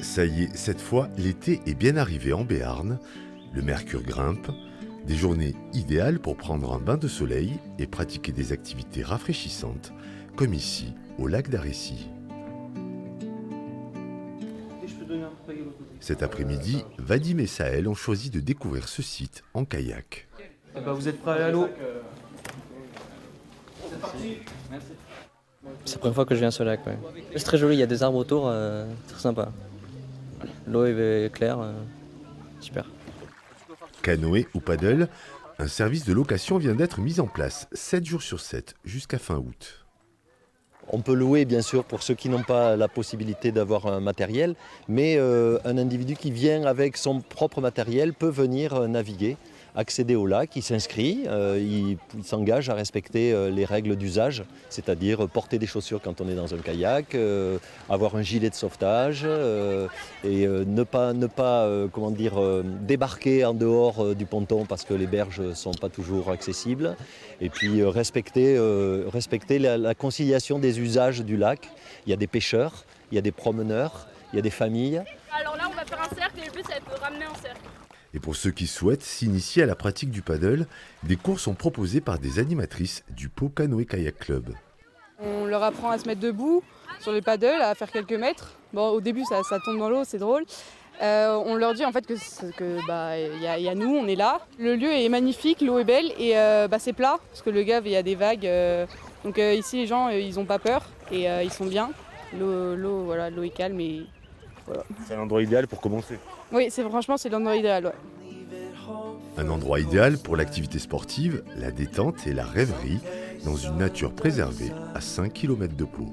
Ça y est, cette fois, l'été est bien arrivé en Béarn. Le mercure grimpe. Des journées idéales pour prendre un bain de soleil et pratiquer des activités rafraîchissantes, comme ici, au lac d'Arécy. Cet après-midi, Vadim et Sahel ont choisi de découvrir ce site en kayak. Vous êtes prêts à aller à l'eau? C'est la première fois que je viens à ce lac. Ouais. C'est très joli, il y a des arbres autour, c'est très sympa. L'eau est claire, super. Canoë ou paddle, un service de location vient d'être mis en place 7 jours sur 7 jusqu'à fin août. On peut louer bien sûr pour ceux qui n'ont pas la possibilité d'avoir un matériel, mais un individu qui vient avec son propre matériel peut venir naviguer, accéder au lac, il s'inscrit, il s'engage à respecter les règles d'usage, c'est-à-dire porter des chaussures quand on est dans un kayak, avoir un gilet de sauvetage et ne pas débarquer en dehors du ponton parce que les berges ne sont pas toujours accessibles. Et puis respecter la conciliation des usages du lac. Il y a des pêcheurs, il y a des promeneurs, il y a des familles. Alors là, on va faire un cercle et le but, c'est de ramener un cercle. Et pour ceux qui souhaitent s'initier à la pratique du paddle, des cours sont proposés par des animatrices du Pau Canoë Kayak Club. On leur apprend à se mettre debout sur le paddle, à faire quelques mètres. Bon, au début, ça tombe dans l'eau, c'est drôle. On leur dit en fait y a nous, on est là. Le lieu est magnifique, l'eau est belle et c'est plat parce que le Gave, il y a des vagues. Donc ici, les gens, ils n'ont pas peur et ils sont bien. L'eau est calme et voilà. C'est un endroit idéal pour commencer. Oui, franchement, c'est l'endroit idéal. Ouais. Un endroit idéal pour l'activité sportive, la détente et la rêverie dans une nature préservée à 5 km de Pau.